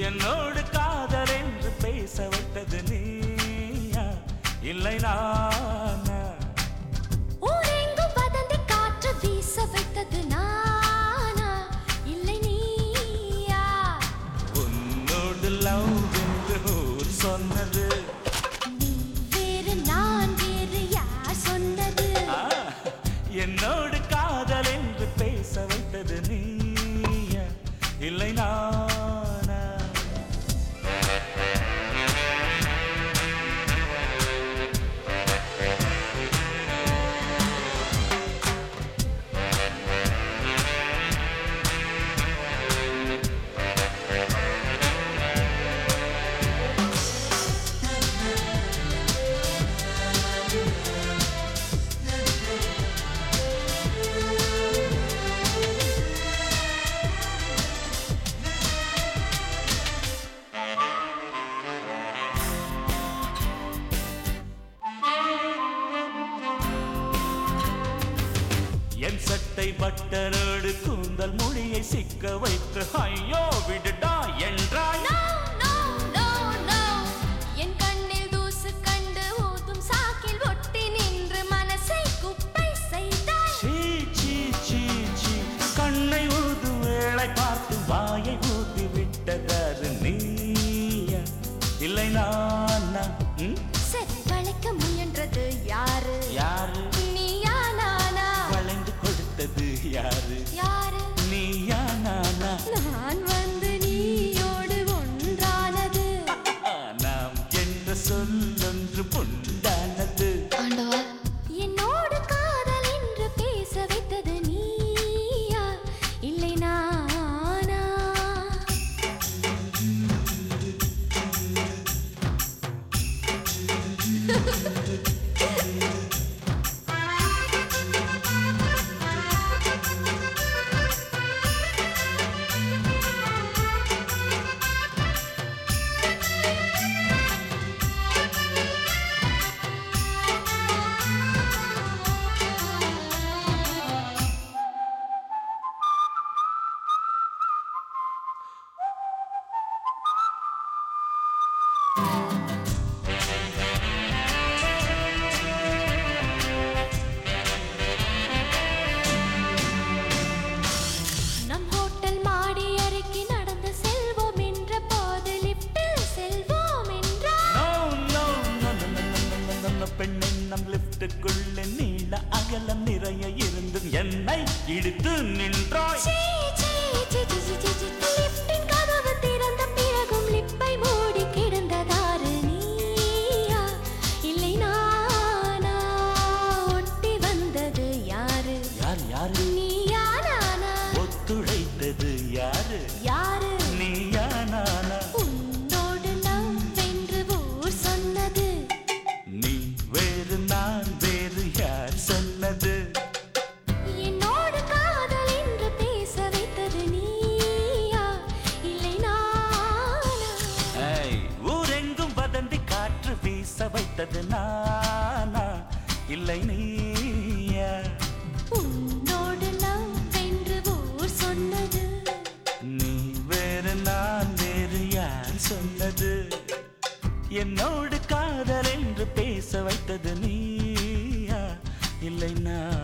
என்னோடு காதல் என்று பேச வைத்தது நீயா இல்லை நானா? ஊரெங்கும் வதந்தி காற்று வீச வைத்தது நானா இல்லை நீயா? உன்னோடு லவ் என்று ஊர் சொன்னது நீ வேறு நான் வேறு யார் சொன்னது? என்னோடு காதல் என்று பேச வைத்தது நீயா இல்லை நானா? என் சட்டை பட்டனோடு கூந்தல் மொழியை சிக்க வைத்து ஐயோ விடுடா என்றாய். No, no, no, no. என் கண்ணில் தூசு கண்டு ஊதும் சாக்கில் ஒட்டி நின்று மனசை குப்பை செய்தாய். சீ சீ சீ சீ கண்ணை ஊது வேளை பார்த்து வாயை ஊதி விட்டதாரு நீயா இல்லை நானா? சரி வளைக்க முயன்றது யாரு? யாரு? நீயா நானா? வளைந்து கொடுத்தது யாரு? யாரு? நீயா நானா? நான் வந்து நீயோடு ஒன்றானது. நாம் என்ற சொல்லொன்று பொண்டானது. ஆண்டவா, என்னோடு காதல் என்று பேச வைத்தது நீயா இல்லை நானா? நம் ஹோட்டல் மாடி அறைக்கு நடந்து செல்வோம் என்ற போது லிப்டில் செல்வோம் என்றார். No, no, no, no, no, no, no, no, no, பெண்ணே நம் லிப்டுக்குள்ளே நீள அகலம் நிறைய இருந்தும் என்னை இழுத்து நின்றாய். சீ, சீ, சீ, சீ, சீ, சீ, சீ. லிப்டின் கதவு திறந்த பிறகும் லிப்பை மூடி கிடந்ததாரு நீயா இல்லை நானா? ஒட்டி வந்தது யாரு? யார் யாரு? நீயா நானா? ஒத்துழைத்தது யாரு? யாரு? நீயா நானா? உன்னோடு லவ் என்று ஊர் சொன்னது. நீ வேறு நான் வேறு யார் சொன்னது? என்னோடு காதல் என்று பேச வைத்தது நீயா இல்லை நானா? ஏய், ஊரெங்கும் வதந்தி காற்று வீச வைத்தது நானா இல்லை நீயா? உன்னோடு லவ் என்று ஊர் சொன்னது. நீ வேறு நான் வேறு யார் சொன்னது? என்னோடு காதல் என்று பேச வைத்தது நீயா இல்லை நான்?